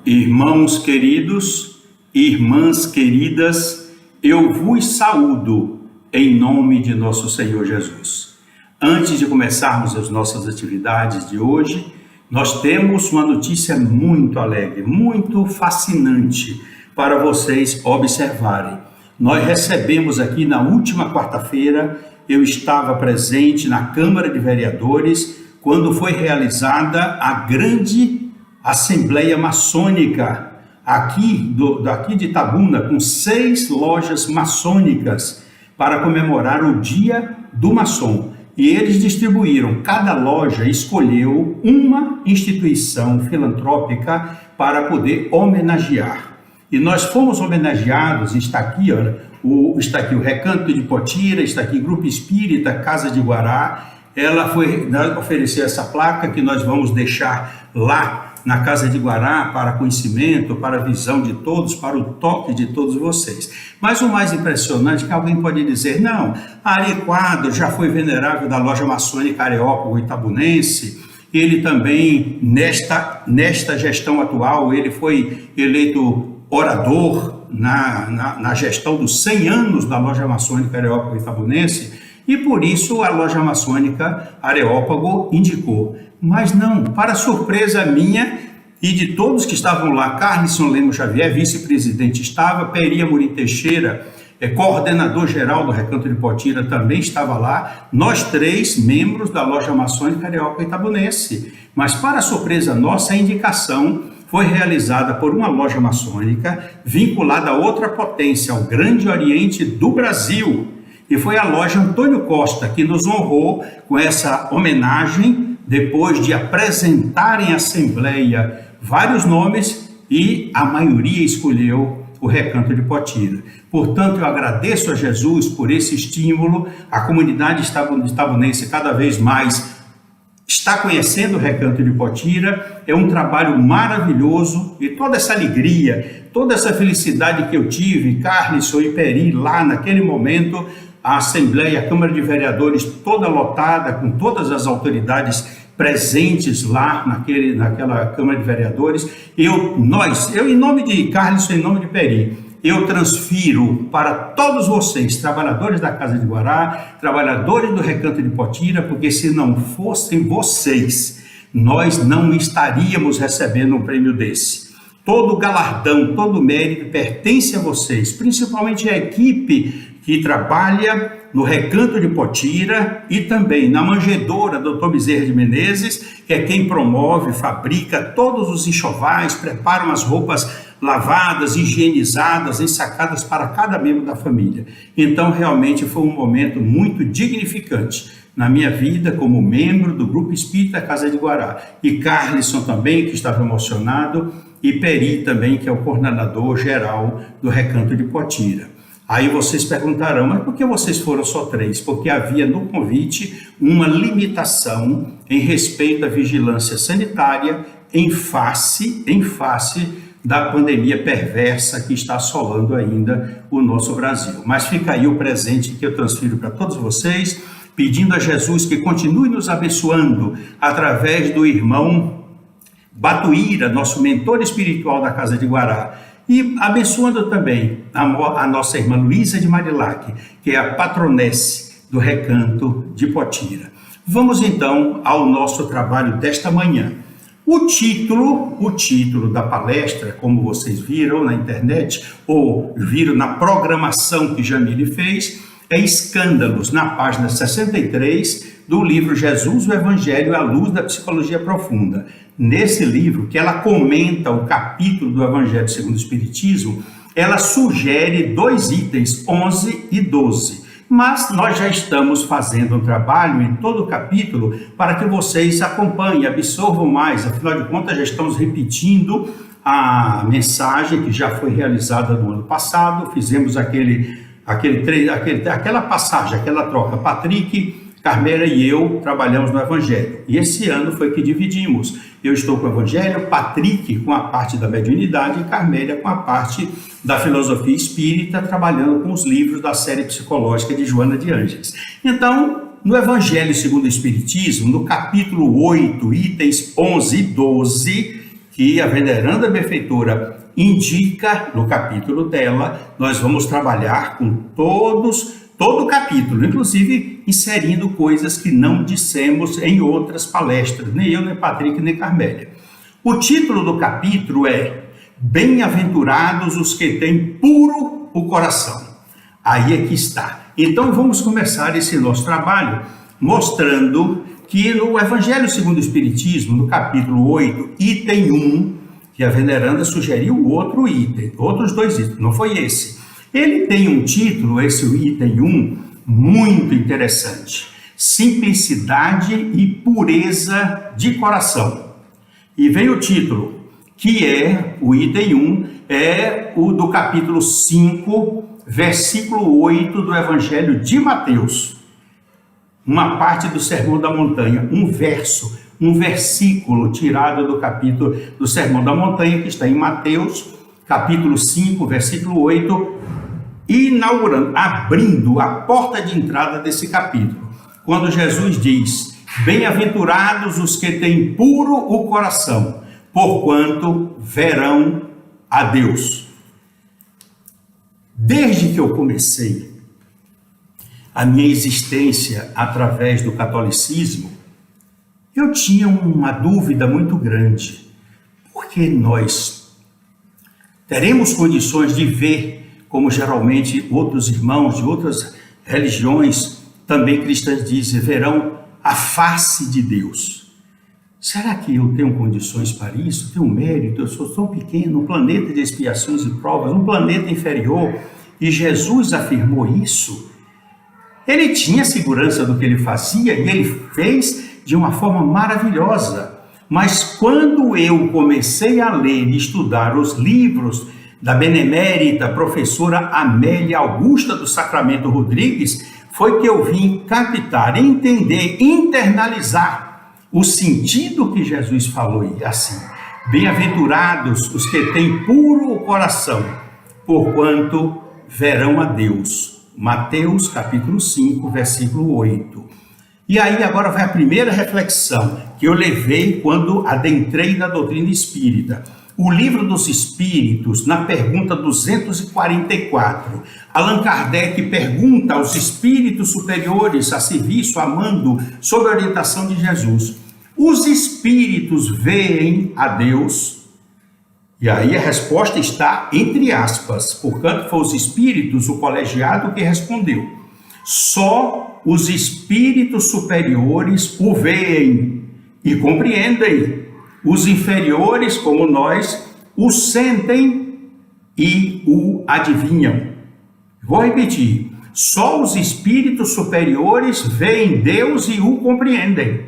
Irmãos queridos, irmãs queridas, eu vos saúdo em nome de nosso Senhor Jesus. Antes de começarmos as nossas atividades de hoje, nós temos uma notícia muito alegre, muito fascinante para vocês observarem. Nós recebemos aqui na última quarta-feira, eu estava presente na Câmara de Vereadores, quando foi realizada a grande Assembleia Maçônica, aqui de Itabuna, com 6 lojas maçônicas, para comemorar o Dia do Maçom. E eles distribuíram, cada loja escolheu uma instituição filantrópica para poder homenagear. E nós fomos homenageados, está aqui o Recanto de Potira, está aqui Grupo Espírita Casa de Guará. Ela foi oferecer essa placa que nós vamos deixar lá na Casa de Guará para conhecimento, para a visão de todos, para o toque de todos vocês. Mas o mais impressionante é que alguém pode dizer, não, Ari Quadro já foi venerável da loja maçônica Areópago Itabunense, ele também, nesta gestão atual, ele foi eleito orador na gestão dos 100 anos da loja maçônica Areópago Itabunense, e por isso a loja maçônica Areópago indicou. Mas não, para surpresa minha e de todos que estavam lá, Carlisson Lemos Xavier, vice-presidente, estava, Peri Amorim Teixeira, coordenador-geral do Recanto de Potira, também estava lá, nós 3 membros da loja maçônica Areópago Itabunense. Mas para surpresa nossa, a indicação foi realizada por uma loja maçônica vinculada a outra potência, ao Grande Oriente do Brasil. E foi a loja Antônio Costa que nos honrou com essa homenagem, depois de apresentarem à Assembleia vários nomes e a maioria escolheu o Recanto de Potira. Portanto, eu agradeço a Jesus por esse estímulo, a comunidade itabunense cada vez mais está conhecendo o Recanto de Potira, é um trabalho maravilhoso e toda essa alegria, toda essa felicidade que eu tive, Carlisson e Peri, lá naquele momento, a Assembleia, a Câmara de Vereadores toda lotada, com todas as autoridades presentes lá naquela Câmara de Vereadores, eu em nome de Carlisson, em nome de Peri, eu transfiro para todos vocês, trabalhadores da Casa de Guará, trabalhadores do Recanto de Potira, porque se não fossem vocês, nós não estaríamos recebendo um prêmio desse. Todo galardão, todo mérito pertence a vocês, principalmente a equipe que trabalha no Recanto de Potira e também na manjedoura Dr. Bezerra de Menezes, que é quem promove, fabrica todos os enxovais, preparam as roupas lavadas, higienizadas, ensacadas para cada membro da família. Então, realmente foi um momento muito dignificante na minha vida como membro do Grupo Espírita Casa de Guará. E Carlisson também, que estava emocionado, e Peri também, que é o coordenador geral do Recanto de Potira. Aí vocês perguntarão, mas por que vocês foram só 3? Porque havia no convite uma limitação em respeito à vigilância sanitária em face da pandemia perversa que está assolando ainda o nosso Brasil. Mas fica aí o presente que eu transfiro para todos vocês, pedindo a Jesus que continue nos abençoando através do irmão Batuíra, nosso mentor espiritual da Casa de Guará, e abençoando também a nossa irmã Luísa de Marilac, que é a patronesse do Recanto de Potira. Vamos então ao nosso trabalho desta manhã. O título da palestra, como vocês viram na internet, ou viram na programação que Jamile fez, é Escândalos, na página 63 do livro Jesus, o Evangelho à Luz da Psicologia Profunda. Nesse livro, que ela comenta o capítulo do Evangelho segundo o Espiritismo, ela sugere 2 itens, 11 e 12. Mas nós já estamos fazendo um trabalho em todo o capítulo para que vocês acompanhem, absorvam mais. Afinal de contas, já estamos repetindo a mensagem que já foi realizada no ano passado. Fizemos aquela passagem, aquela troca. Patrick, Carmélia e eu trabalhamos no Evangelho. E esse ano foi que dividimos. Eu estou com o Evangelho, Patrick com a parte da mediunidade e Carmélia com a parte da filosofia espírita, trabalhando com os livros da série psicológica de Joana de Ângeles. Então, no Evangelho segundo o Espiritismo, no capítulo 8, itens 11 e 12, que a veneranda benfeitora indica no capítulo dela. Nós vamos trabalhar com todo o capítulo, inclusive inserindo coisas que não dissemos em outras palestras, nem eu, nem Patrick, nem Carmélia. O título do capítulo é Bem-aventurados os que têm puro o coração. Aí é que está. Então vamos começar esse nosso trabalho mostrando que no Evangelho segundo o Espiritismo, no capítulo 8, item 1, que a veneranda sugeriu outro item, outros dois itens, não foi esse. Ele tem um título, esse item 1, muito interessante: Simplicidade e pureza de coração. E vem o título, que é, o item 1, é o do capítulo 5, versículo 8 do Evangelho de Mateus. Uma parte do Sermão da Montanha, um versículo tirado do capítulo do Sermão da Montanha, que está em Mateus, capítulo 5, versículo 8, inaugurando, abrindo a porta de entrada desse capítulo, quando Jesus diz: Bem-aventurados os que têm puro o coração, porquanto verão a Deus. Desde que eu comecei a minha existência através do catolicismo, eu tinha uma dúvida muito grande. Por que nós teremos condições de ver, como geralmente outros irmãos de outras religiões, também cristãs dizem, verão a face de Deus? Será que eu tenho condições para isso? Tenho mérito? Eu sou tão pequeno, um planeta de expiações e provas, um planeta inferior, e Jesus afirmou isso. Ele tinha segurança do que ele fazia e ele fez de uma forma maravilhosa. Mas quando eu comecei a ler e estudar os livros da benemérita professora Amélia Augusta do Sacramento Rodrigues, foi que eu vim captar, entender, internalizar o sentido que Jesus falou assim: Bem-aventurados os que têm puro o coração, porquanto verão a Deus. Mateus capítulo 5, versículo 8. E aí agora vai a primeira reflexão que eu levei quando adentrei na doutrina espírita. O Livro dos Espíritos, na pergunta 244, Allan Kardec pergunta aos espíritos superiores a serviço, amando, sob a orientação de Jesus: os espíritos veem a Deus? E aí a resposta está entre aspas, portanto foi os espíritos, o colegiado, que respondeu: só os espíritos superiores o veem e compreendem. Os inferiores, como nós, o sentem e o adivinham. Vou repetir: só os espíritos superiores veem Deus e o compreendem.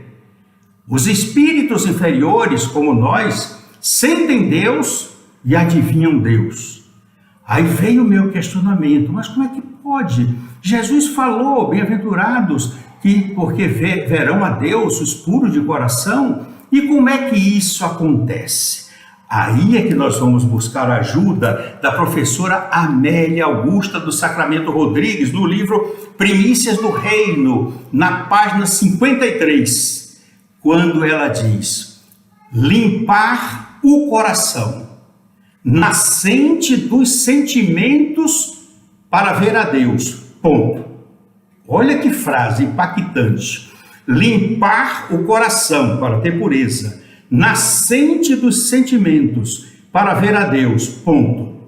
Os espíritos inferiores, como nós, sentem Deus e adivinham Deus. Aí veio o meu questionamento: mas como é que pode? Jesus falou, bem-aventurados, porque verão a Deus os puros de coração. E como é que isso acontece? Aí é que nós vamos buscar a ajuda da professora Amélia Augusta do Sacramento Rodrigues, no livro Primícias do Reino, na página 53, quando ela diz: limpar o coração, nascente dos sentimentos, para ver a Deus. Ponto. Olha que frase impactante. Limpar o coração para ter pureza, nascente dos sentimentos, para ver a Deus. Ponto.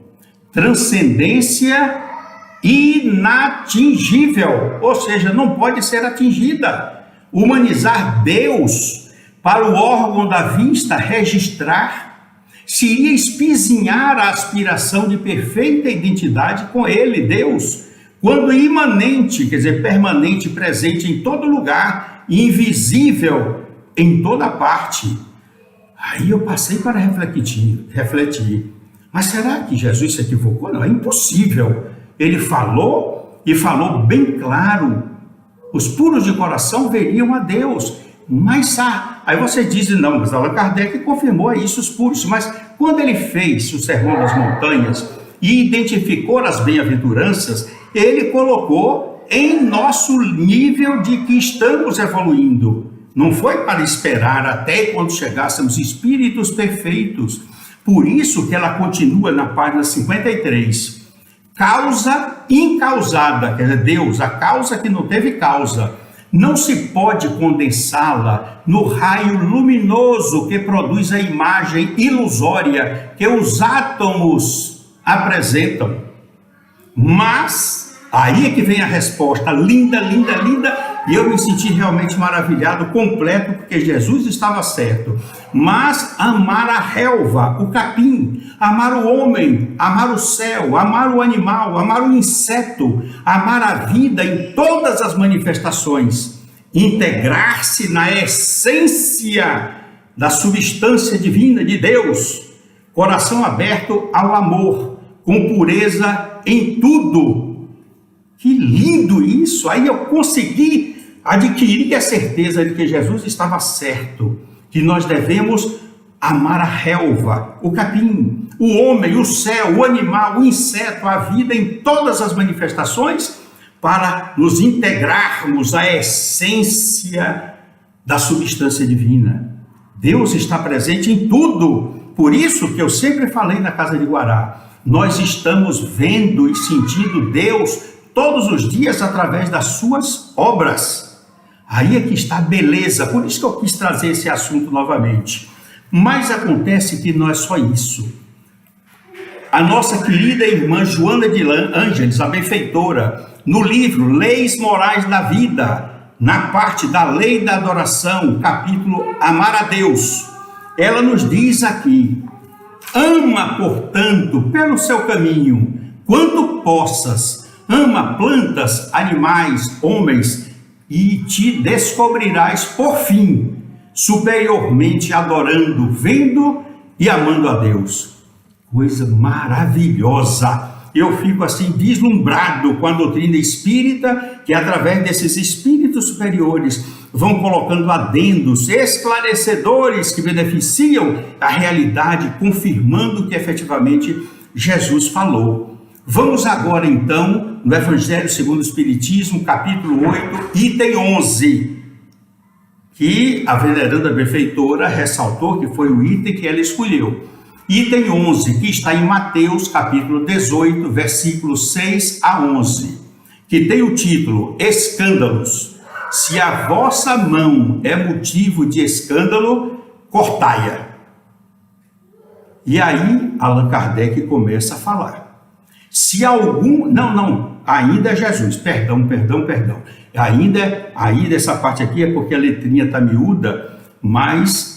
Transcendência inatingível, ou seja, não pode ser atingida. Humanizar Deus para o órgão da vista registrar seria espizinhar a aspiração de perfeita identidade com Ele, Deus, quando imanente, quer dizer, permanente, presente em todo lugar, invisível em toda parte. Aí eu passei para refletir. Mas será que Jesus se equivocou? Não, é impossível. Ele falou, e falou bem claro: os puros de coração veriam a Deus. Mas aí você diz: não, mas Allan Kardec confirmou isso, os puros. Mas quando ele fez o Sermão das Montanhas e identificou as bem-aventuranças, ele colocou em nosso nível de que estamos evoluindo. Não foi para esperar até quando chegássemos espíritos perfeitos. Por isso que ela continua na página 53. Causa incausada, quer dizer, Deus, a causa que não teve causa, não se pode condensá-la no raio luminoso que produz a imagem ilusória que os átomos apresentam. Mas, aí é que vem a resposta, linda, linda, linda, e eu me senti realmente maravilhado, completo, porque Jesus estava certo. Mas amar a relva, o capim, amar o homem, amar o céu, amar o animal, amar o inseto, amar a vida em todas as manifestações, integrar-se na essência da substância divina de Deus, coração aberto ao amor, com pureza em tudo. Que lindo isso! Aí eu consegui adquirir a certeza de que Jesus estava certo, que nós devemos amar a relva, o capim, o homem, o céu, o animal, o inseto, a vida em todas as manifestações, para nos integrarmos à essência da substância divina. Deus está presente em tudo. Por isso que eu sempre falei na Casa de Guará, nós estamos vendo e sentindo Deus todos os dias através das suas obras. Aí é que está a beleza, por isso que eu quis trazer esse assunto novamente. Mas acontece que não é só isso. A nossa querida irmã Joana de Ângeles, a benfeitora, no livro Leis Morais da Vida, na parte da Lei da Adoração, capítulo Amar a Deus, ela nos diz aqui: ama, portanto, pelo seu caminho, quanto possas, ama plantas, animais, homens, e te descobrirás, por fim, superiormente adorando, vendo e amando a Deus. Coisa maravilhosa! Eu fico assim deslumbrado com a doutrina espírita, que através desses espíritos superiores vão colocando adendos esclarecedores que beneficiam a realidade, confirmando que efetivamente Jesus falou. Vamos agora então no Evangelho segundo o Espiritismo, capítulo 8, item 11, que a veneranda benfeitora ressaltou que foi o item que ela escolheu. Item 11, que está em Mateus, capítulo 18, versículos 6 a 11, que tem o título Escândalos. Se a vossa mão é motivo de escândalo, cortai-a. E aí Allan Kardec começa a falar. Se algum... ainda é Jesus, perdão. Ainda essa parte aqui é porque a letrinha está miúda, mas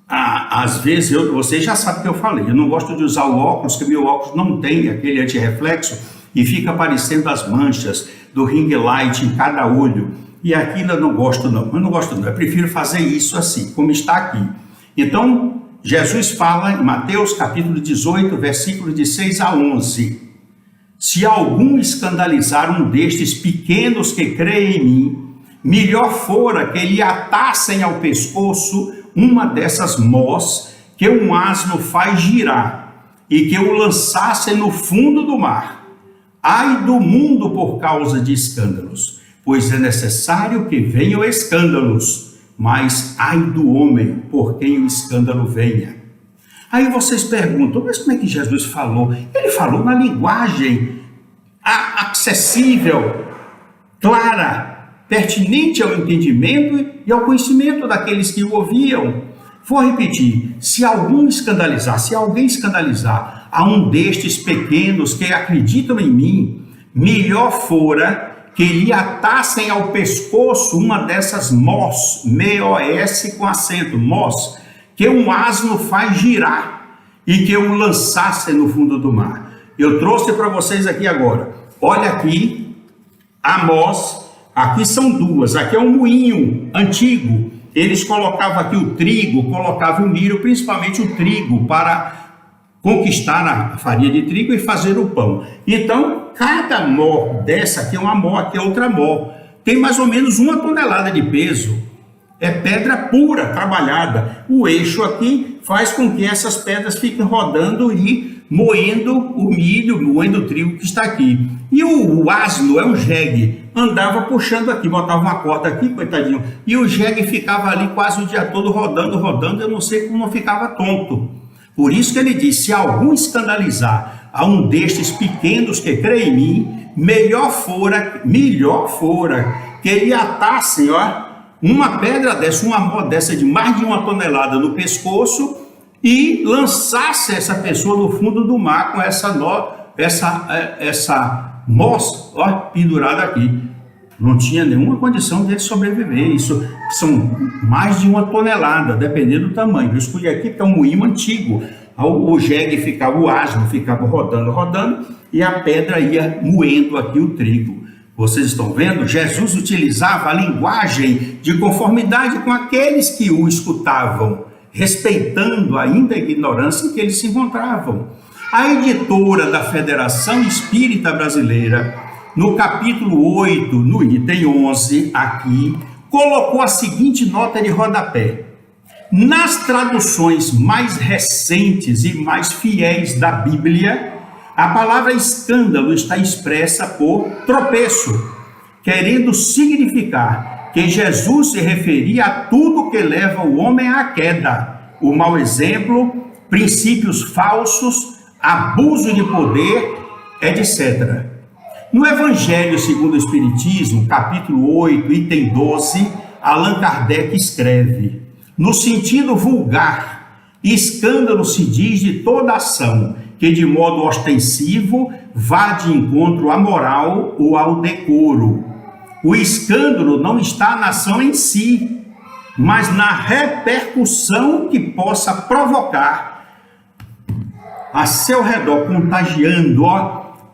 às vezes vocês já sabem o que eu falei, eu não gosto de usar o óculos, porque meu óculos não tem aquele antirreflexo e fica aparecendo as manchas do ring light em cada olho, e aqui eu não gosto não, eu prefiro fazer isso assim, como está aqui. Então, Jesus fala em Mateus capítulo 18, versículos de 6 a 11, se algum escandalizar um destes pequenos que creem em mim, melhor fora que lhe atassem ao pescoço uma dessas mós que um asno faz girar e que o lançassem no fundo do mar. Ai do mundo por causa de escândalos, pois é necessário que venham escândalos, mas ai do homem por quem o escândalo venha. Aí vocês perguntam, mas como é que Jesus falou? Ele falou na linguagem acessível, clara, pertinente ao entendimento e ao conhecimento daqueles que o ouviam. Vou repetir, se alguém escandalizar a um destes pequenos que acreditam em mim, melhor fora que lhe atassem ao pescoço uma dessas mós, M-O-S com acento, mós, que um asno faz girar e que o lançassem no fundo do mar. Eu trouxe para vocês aqui agora, olha aqui, a mós. Aqui são duas, aqui é um moinho antigo, eles colocavam aqui o trigo, colocavam o milho, principalmente o trigo, para conquistar a farinha de trigo e fazer o pão. Então, cada mó dessa aqui é uma mó, aqui é outra mó, tem mais ou menos 1 tonelada de peso, é pedra pura, trabalhada. O eixo aqui faz com que essas pedras fiquem rodando e moendo o milho, moendo o trigo que está aqui. E o asno, é um jegue, andava puxando aqui, botava uma corda aqui, coitadinho, e o jegue ficava ali quase o dia todo rodando, eu não sei como não ficava tonto. Por isso que ele diz, se algum escandalizar a um destes pequenos que crê em mim, melhor fora que ele atassem, uma pedra dessa, uma mó dessa de mais de 1 tonelada no pescoço e lançasse essa pessoa no fundo do mar com essa moça pendurada aqui. Não tinha nenhuma condição de ele sobreviver. Isso são mais de 1 tonelada, dependendo do tamanho. Eu escolhi aqui porque é um moinho antigo. O jegue ficava, o asno ficava rodando, e a pedra ia moendo aqui o trigo. Vocês estão vendo? Jesus utilizava a linguagem de conformidade com aqueles que o escutavam, respeitando ainda a ignorância em que eles se encontravam. A editora da Federação Espírita Brasileira, no capítulo 8, no item 11, aqui, colocou a seguinte nota de rodapé. Nas traduções mais recentes e mais fiéis da Bíblia, a palavra escândalo está expressa por tropeço, querendo significar que Jesus se referia a tudo que leva o homem à queda, o mau exemplo, princípios falsos, abuso de poder, etc. No Evangelho segundo o Espiritismo, capítulo 8, item 12, Allan Kardec escreve: no sentido vulgar, escândalo se diz de toda ação que de modo ostensivo vá de encontro à moral ou ao decoro. O escândalo não está na ação em si, mas na repercussão que possa provocar a seu redor, contagiando,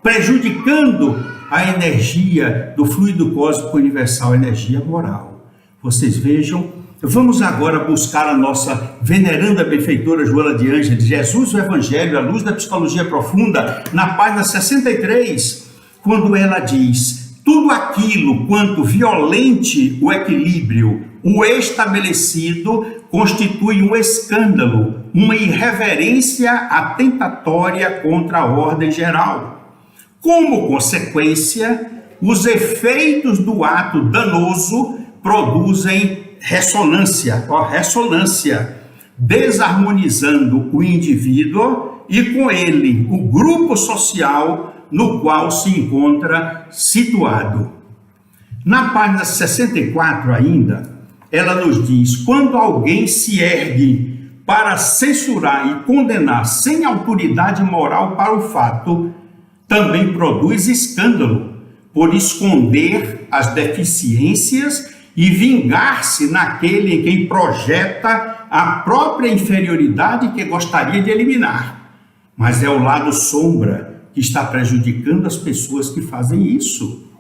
prejudicando a energia do fluido cósmico universal, a energia moral. Vocês vejam. Vamos agora buscar a nossa veneranda benfeitora Joana de Ângeles, Jesus, o Evangelho, a luz da psicologia profunda, na página 63, quando ela diz: tudo aquilo quanto violente o equilíbrio, o estabelecido, constitui um escândalo, uma irreverência atentatória contra a ordem geral. Como consequência, os efeitos do ato danoso produzem ressonância, desarmonizando o indivíduo e com ele o grupo social no qual se encontra situado. Na página 64 ainda, ela nos diz: quando alguém se ergue para censurar e condenar sem autoridade moral para o fato, também produz escândalo por esconder as deficiências e vingar-se naquele em quem projeta a própria inferioridade que gostaria de eliminar. Mas é o lado sombra que está prejudicando as pessoas que fazem isso.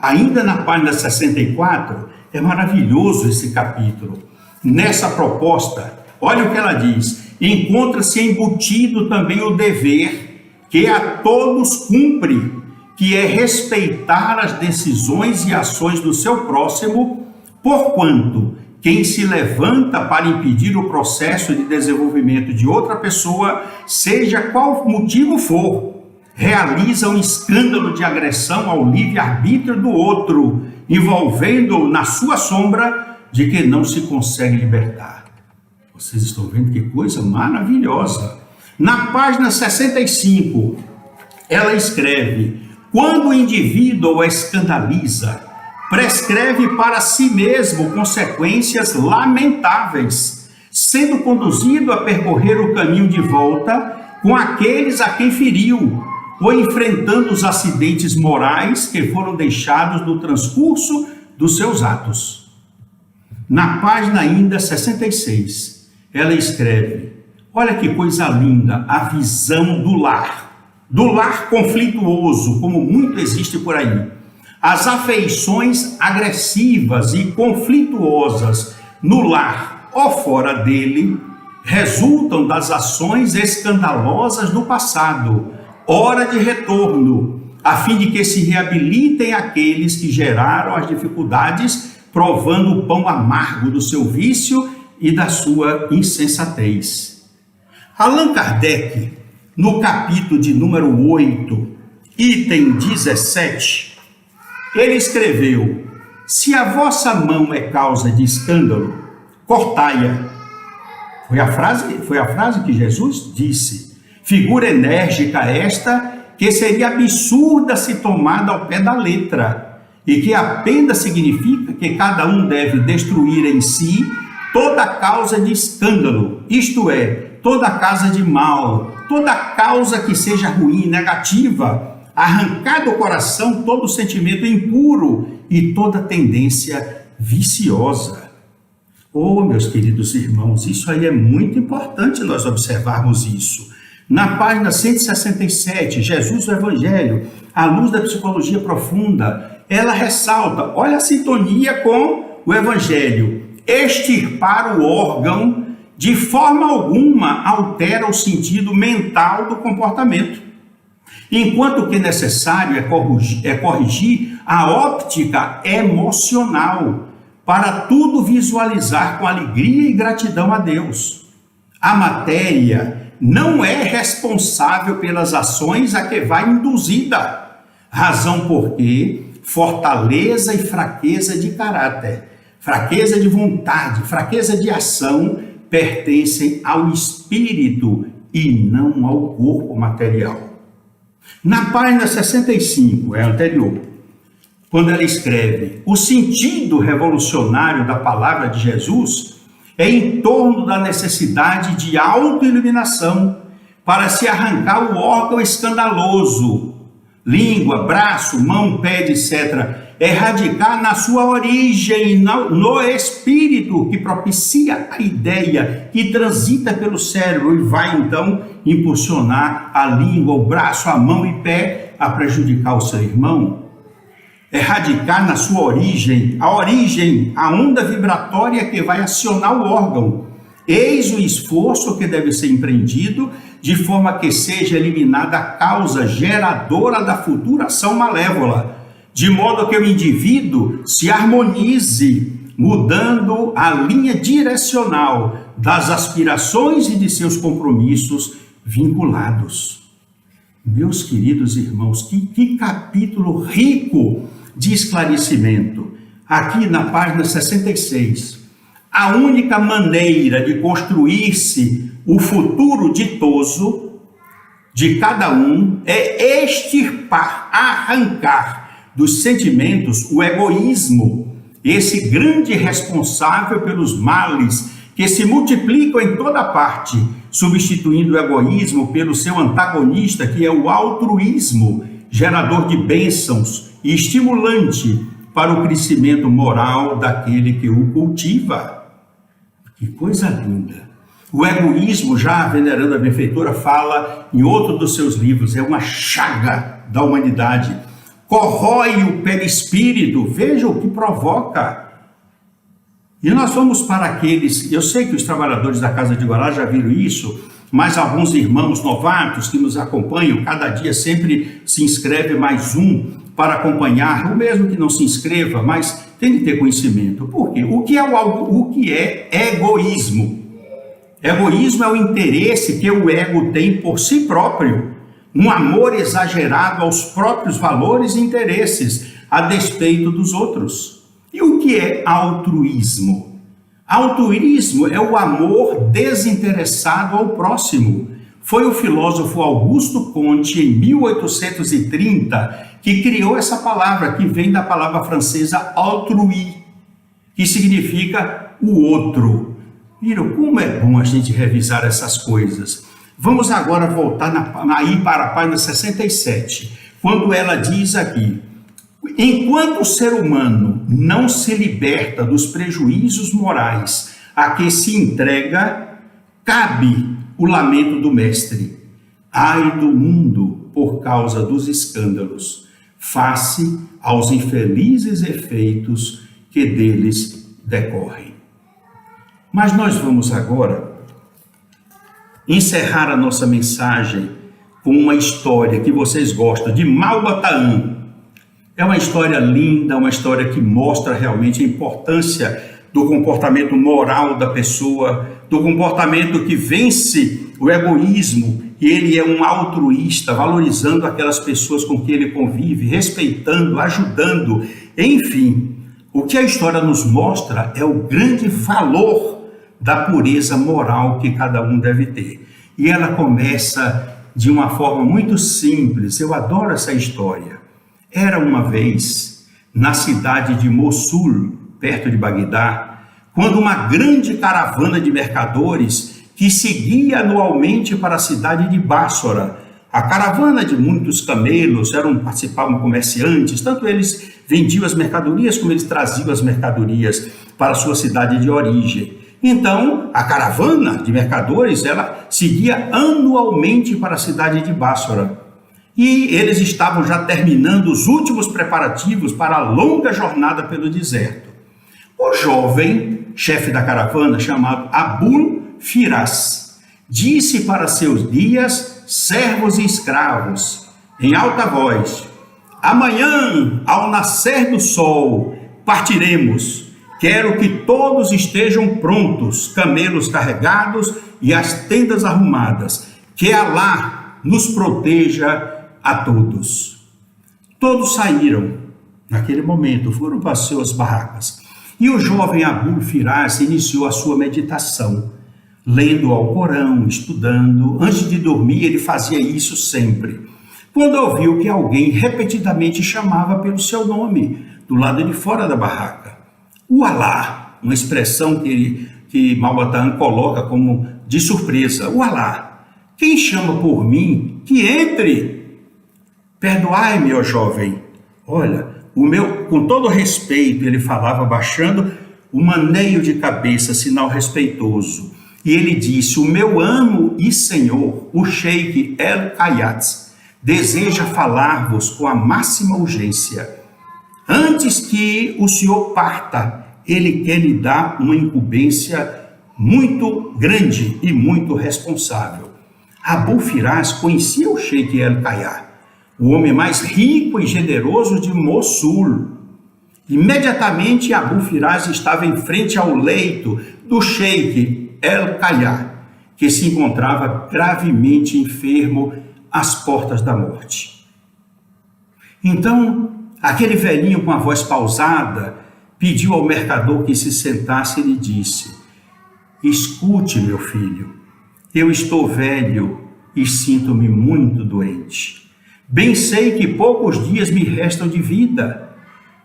Ainda na página 64, é maravilhoso esse capítulo. Nessa proposta, olha o que ela diz: encontra-se embutido também o dever que a todos cumpre, que é respeitar as decisões e ações do seu próximo, porquanto quem se levanta para impedir o processo de desenvolvimento de outra pessoa, seja qual motivo for, realiza um escândalo de agressão ao livre-arbítrio do outro, envolvendo-o na sua sombra de que não se consegue libertar. Vocês estão vendo que coisa maravilhosa. Na página 65, ela escreve: quando o indivíduo o escandaliza, prescreve para si mesmo consequências lamentáveis, sendo conduzido a percorrer o caminho de volta com aqueles a quem feriu, ou enfrentando os acidentes morais que foram deixados no transcurso dos seus atos. Na página ainda 66, ela escreve: olha que coisa linda, a visão do lar conflituoso, como muito existe por aí. As afeições agressivas e conflituosas no lar ou fora dele resultam das ações escandalosas do passado, hora de retorno, a fim de que se reabilitem aqueles que geraram as dificuldades, provando o pão amargo do seu vício e da sua insensatez. Allan Kardec no capítulo de número 8, item 17, ele escreveu: se a vossa mão é causa de escândalo, cortai-a. Foi a frase que Jesus disse. Figura enérgica esta, que seria absurda se tomada ao pé da letra, e que apenas significa que cada um deve destruir em si toda causa de escândalo, isto é, toda causa de mal, toda causa que seja ruim, negativa, arrancar do coração todo sentimento impuro e toda tendência viciosa. Oh, meus queridos irmãos, isso aí é muito importante nós observarmos isso. Na página 167, Jesus o Evangelho, à luz da psicologia profunda, ela ressalta, olha a sintonia com o Evangelho: extirpar o órgão de forma alguma altera o sentido mental do comportamento, enquanto que necessário é corrigir a óptica emocional, para tudo visualizar com alegria e gratidão a Deus. A matéria não é responsável pelas ações a que vai induzida, razão porque fortaleza e fraqueza de caráter, fraqueza de vontade, fraqueza de ação pertencem ao espírito e não ao corpo material. Na página 65, é anterior, quando ela escreve: o sentido revolucionário da palavra de Jesus é em torno da necessidade de autoiluminação para se arrancar o órgão escandaloso, língua, braço, mão, pé, etc., erradicar na sua origem, no espírito que propicia a ideia, que transita pelo cérebro e vai então impulsionar a língua, o braço, a mão e pé a prejudicar o seu irmão. Erradicar na sua origem, a onda vibratória que vai acionar o órgão. Eis o esforço que deve ser empreendido de forma que seja eliminada a causa geradora da futura ação malévola, de modo que o indivíduo se harmonize, mudando a linha direcional das aspirações e de seus compromissos vinculados. Meus queridos irmãos, que capítulo rico de esclarecimento. Aqui na página 66, a única maneira de construir-se o futuro ditoso de cada um é extirpar, arrancar dos sentimentos o egoísmo, esse grande responsável pelos males que se multiplicam em toda parte, substituindo o egoísmo pelo seu antagonista, que é o altruísmo, gerador de bênçãos e estimulante para o crescimento moral daquele que o cultiva. Que coisa linda! O egoísmo, já a veneranda benfeitora fala em outro dos seus livros, é uma chaga da humanidade. Corrói o perispírito, veja o que provoca. E nós vamos para aqueles, eu sei que os trabalhadores da Casa de Guará já viram isso, mas alguns irmãos novatos que nos acompanham, cada dia sempre se inscreve mais um para acompanhar, o mesmo que não se inscreva, mas tem que ter conhecimento. Por quê? O que é egoísmo? Egoísmo é o interesse que o ego tem por si próprio, um amor exagerado aos próprios valores e interesses, a despeito dos outros. E o que é altruísmo? Altruísmo é o amor desinteressado ao próximo. Foi o filósofo Augusto Comte, em 1830, que criou essa palavra, que vem da palavra francesa autrui, que significa o outro. Viram como é bom a gente revisar essas coisas? Vamos agora voltar aí para a página 67, quando ela diz aqui: enquanto o ser humano não se liberta dos prejuízos morais a que se entrega, cabe o lamento do mestre: ai do mundo por causa dos escândalos, face aos infelizes efeitos que deles decorrem. Mas nós vamos agora encerrar a nossa mensagem com uma história que vocês gostam, de Malba-Tahan. É uma história linda, uma história que mostra realmente a importância do comportamento moral da pessoa, do comportamento que vence o egoísmo, e ele é um altruísta, valorizando aquelas pessoas com quem ele convive, respeitando, ajudando, enfim. O que a história nos mostra é o grande valor da pureza moral que cada um deve ter. E ela começa de uma forma muito simples. Eu adoro essa história. Era uma vez, na cidade de Mossul, perto de Bagdá, quando uma grande caravana de mercadores que seguia anualmente para a cidade de Bássora. A caravana de muitos camelos, participavam comerciantes, tanto eles vendiam as mercadorias como eles traziam as mercadorias para a sua cidade de origem. Então, a caravana de mercadores, ela seguia anualmente para a cidade de Bássora. E eles estavam já terminando os últimos preparativos para a longa jornada pelo deserto. O jovem chefe da caravana, chamado Abul Firas, disse para seus guias, servos e escravos, em alta voz: amanhã, ao nascer do sol, partiremos. Quero que todos estejam prontos, camelos carregados e as tendas arrumadas. Que Alá nos proteja a todos. Todos saíram naquele momento, foram para as suas barracas. E o jovem Abul Firas iniciou a sua meditação, lendo ao Corão, estudando. Antes de dormir, ele fazia isso sempre. Quando ouviu que alguém repetidamente chamava pelo seu nome, do lado de fora da barraca. O Alá, uma expressão que Malbatan coloca como de surpresa. O Alá, quem chama por mim, que entre. Perdoai-me, ó jovem. Olha, com todo respeito, ele falava baixando o maneio de cabeça, sinal respeitoso. E ele disse: o meu amo e senhor, o Sheikh El-Kayat, deseja falar-vos com a máxima urgência. Antes que o senhor parta, ele quer lhe dar uma incumbência muito grande e muito responsável. Abul Firas conhecia o Sheikh El-Kayat, o homem mais rico e generoso de Mossul. Imediatamente, Abul Firas estava em frente ao leito do Sheikh El-Kayat, que se encontrava gravemente enfermo às portas da morte. Então, aquele velhinho com a voz pausada pediu ao mercador que se sentasse e lhe disse: escute, meu filho, eu estou velho e sinto-me muito doente. Bem sei que poucos dias me restam de vida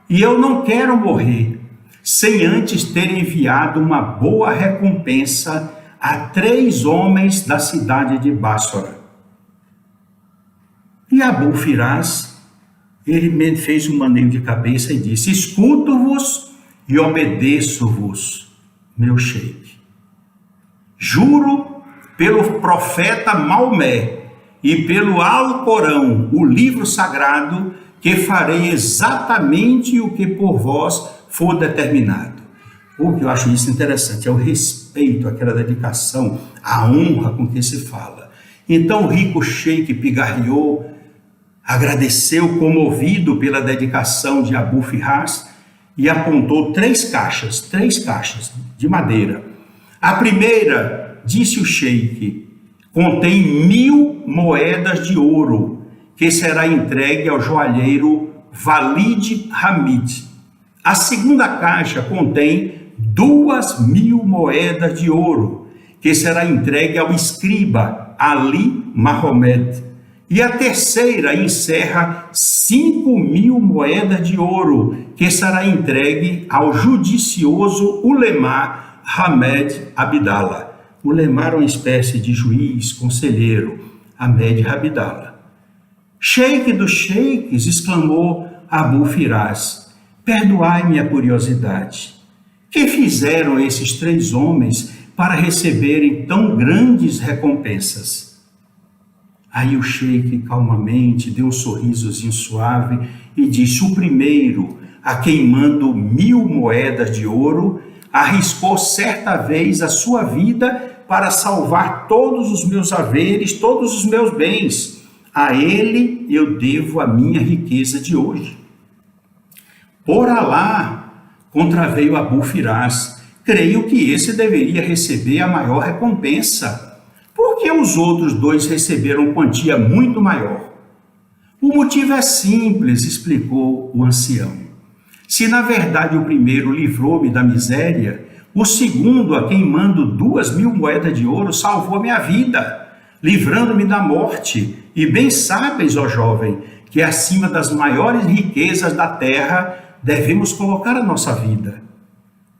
e eu não quero morrer sem antes ter enviado uma boa recompensa a 3 homens da cidade de Bássora. E Abul Firas, ele fez um maneio de cabeça e disse: escuto-vos e obedeço-vos, meu sheik. Juro pelo profeta Maomé e pelo Alcorão, o livro sagrado, que farei exatamente o que por vós for determinado. O que eu acho isso interessante é o respeito, aquela dedicação, a honra com que se fala. Então o rico sheik pigarreou, agradeceu comovido pela dedicação de Abul Firas e apontou 3 caixas de madeira. A primeira, disse o sheik, contém 1000 moedas de ouro, que será entregue ao joalheiro Walid Hamid. A segunda caixa contém 2000 moedas de ouro, que será entregue ao escriba Ali Mahomed. E a terceira encerra 5000 moedas de ouro, que será entregue ao judicioso ulema Hamed Abdallah. O ulema era uma espécie de juiz, conselheiro, Hamed Abdallah. Sheik dos sheiks, exclamou Abul Firas, perdoai minha curiosidade. Que fizeram esses 3 homens para receberem tão grandes recompensas? Aí o sheik calmamente deu um sorrisozinho suave e disse: o primeiro, a quem mando 1000 moedas de ouro, arriscou certa vez a sua vida para salvar todos os meus haveres, todos os meus bens. A ele eu devo a minha riqueza de hoje. Por Alá, contraveio Abul Firas, creio que esse deveria receber a maior recompensa. Por que os outros dois receberam quantia muito maior? O motivo é simples, explicou o ancião. Se na verdade o primeiro livrou-me da miséria, o segundo, a quem mando 2.000 moedas de ouro, salvou minha vida, livrando-me da morte. E bem sabes, ó jovem, que acima das maiores riquezas da terra devemos colocar a nossa vida.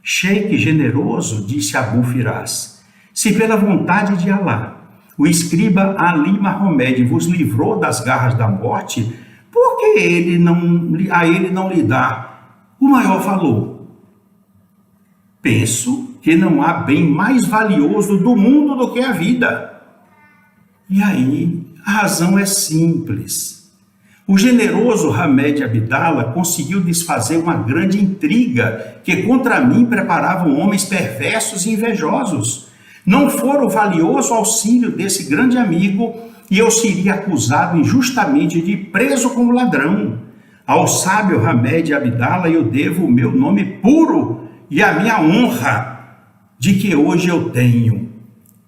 Sheik generoso, disse Abu Firas, se pela vontade de Alá, o escriba Ali Mahomed vos livrou das garras da morte, por que a ele não lhe dá o maior valor? Penso que não há bem mais valioso do mundo do que a vida. E aí, a razão é simples. O generoso Hamed Abdallah conseguiu desfazer uma grande intriga que contra mim preparavam homens perversos e invejosos. Não fora o valioso auxílio desse grande amigo e eu seria acusado injustamente de ir preso como ladrão. Ao sábio Hamed Abdallah eu devo o meu nome puro e a minha honra de que hoje eu tenho.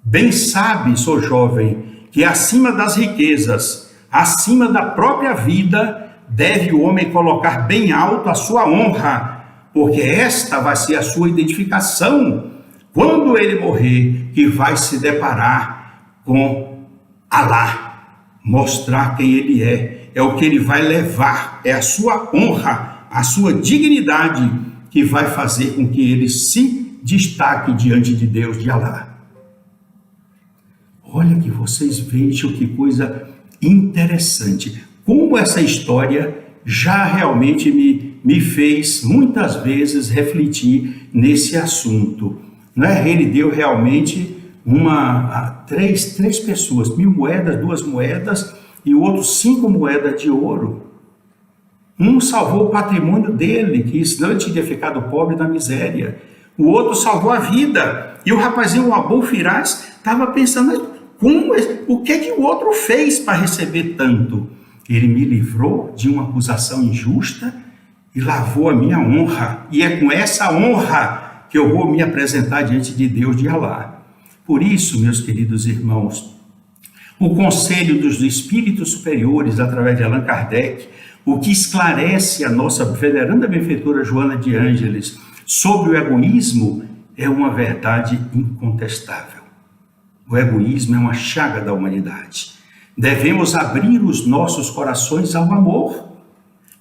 Bem sabes, ó jovem, que acima das riquezas, acima da própria vida, deve o homem colocar bem alto a sua honra, porque esta vai ser a sua identificação quando ele morrer, que vai se deparar com Alá, mostrar quem ele é o que ele vai levar, é a sua honra, a sua dignidade, que vai fazer com que ele se destaque diante de Deus, de Alá. Olha que vocês vejam que coisa interessante, como essa história já realmente me fez muitas vezes refletir nesse assunto. Ele deu realmente três pessoas, 1.000 moedas, 2 moedas e o outro 5 moedas de ouro. Um salvou o patrimônio dele, que senão ele tinha ficado pobre na miséria. O outro salvou a vida. E o rapazinho, o Abu Firas, estava pensando, o que o outro fez para receber tanto? Ele me livrou de uma acusação injusta e lavou a minha honra. E é com essa honra que eu vou me apresentar diante de Deus, de Alá. Por isso, meus queridos irmãos, o conselho dos espíritos superiores, através de Allan Kardec, o que esclarece a nossa veneranda benfeitora Joana de Ângeles sobre o egoísmo, é uma verdade incontestável. O egoísmo é uma chaga da humanidade. Devemos abrir os nossos corações ao amor.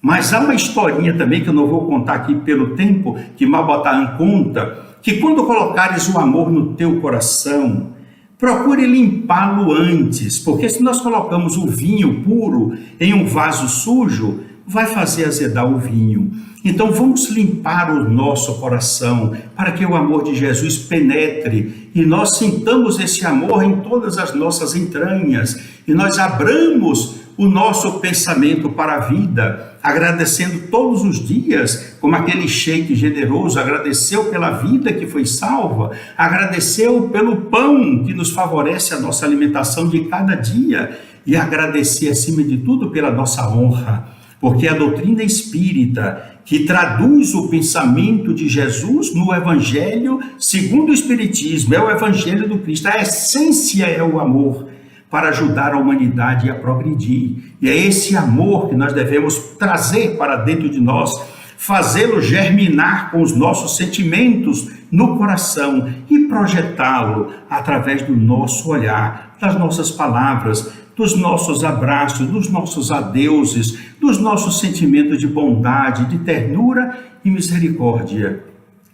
Mas há uma historinha também que eu não vou contar aqui pelo tempo, que Malbotaan conta, que quando colocares o amor no teu coração, procure limpá-lo antes, porque se nós colocamos o vinho puro em um vaso sujo, vai fazer azedar o vinho. Então vamos limpar o nosso coração para que o amor de Jesus penetre e nós sintamos esse amor em todas as nossas entranhas e nós abramos o nosso pensamento para a vida, agradecendo todos os dias, como aquele sheik generoso agradeceu pela vida que foi salva, agradeceu pelo pão que nos favorece a nossa alimentação de cada dia e agradecer acima de tudo pela nossa honra, porque a doutrina espírita que traduz o pensamento de Jesus no Evangelho segundo o Espiritismo, é o Evangelho do Cristo, a essência é o amor, para ajudar a humanidade a progredir. E é esse amor que nós devemos trazer para dentro de nós, fazê-lo germinar com os nossos sentimentos no coração e projetá-lo através do nosso olhar, das nossas palavras, dos nossos abraços, dos nossos adeuses, dos nossos sentimentos de bondade, de ternura e misericórdia.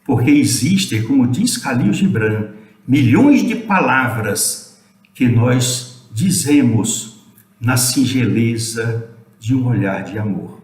Porque existem, como diz Khalil Gibran, milhões de palavras que nós dizemos na singeleza de um olhar de amor.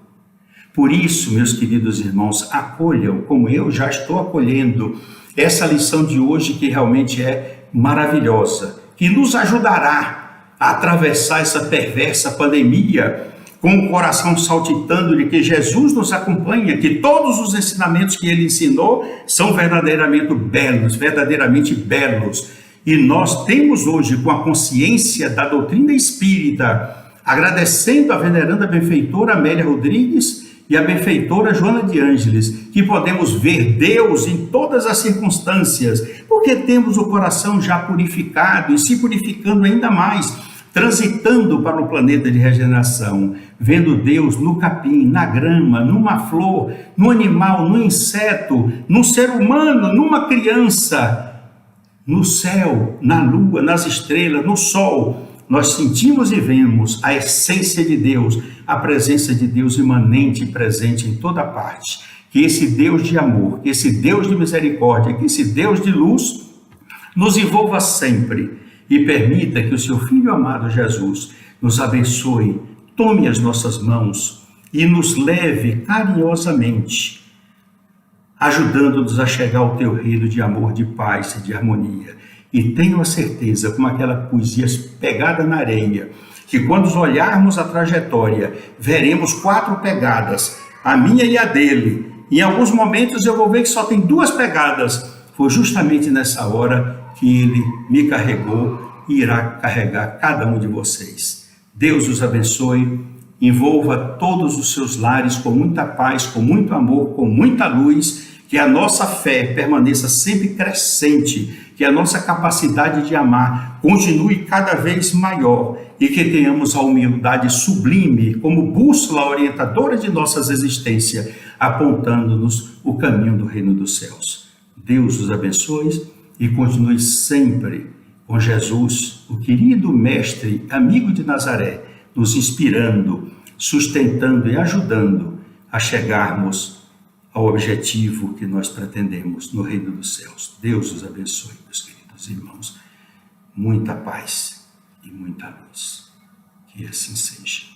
Por isso, meus queridos irmãos, acolham, como eu já estou acolhendo, essa lição de hoje que realmente é maravilhosa, que nos ajudará a atravessar essa perversa pandemia com o coração saltitando de que Jesus nos acompanha, que todos os ensinamentos que ele ensinou são verdadeiramente belos. E nós temos hoje, com a consciência da doutrina espírita, agradecendo a veneranda benfeitora Amélia Rodrigues e a benfeitora Joana de Ângeles, que podemos ver Deus em todas as circunstâncias, porque temos o coração já purificado e se purificando ainda mais, transitando para o planeta de regeneração, vendo Deus no capim, na grama, numa flor, no animal, no inseto, no ser humano, numa criança, no céu, na lua, nas estrelas, no sol. Nós sentimos e vemos a essência de Deus, a presença de Deus imanente e presente em toda parte. Que esse Deus de amor, que esse Deus de misericórdia, que esse Deus de luz nos envolva sempre e permita que o seu Filho amado Jesus nos abençoe, tome as nossas mãos e nos leve carinhosamente, ajudando-nos a chegar ao teu reino de amor, de paz e de harmonia. E tenho a certeza, como aquela poesia pegada na areia, que quando olharmos a trajetória, veremos 4 pegadas, a minha e a dele. Em alguns momentos eu vou ver que só tem 2 pegadas. Foi justamente nessa hora que ele me carregou e irá carregar cada um de vocês. Deus os abençoe, envolva todos os seus lares com muita paz, com muito amor, com muita luz, que a nossa fé permaneça sempre crescente, que a nossa capacidade de amar continue cada vez maior e que tenhamos a humildade sublime como bússola orientadora de nossas existências, apontando-nos o caminho do reino dos céus. Deus os abençoe e continue sempre com Jesus, o querido mestre, amigo de Nazaré, nos inspirando, sustentando e ajudando a chegarmos ao objetivo que nós pretendemos no reino dos céus. Deus os abençoe, meus queridos irmãos. Muita paz e muita luz. Que assim seja.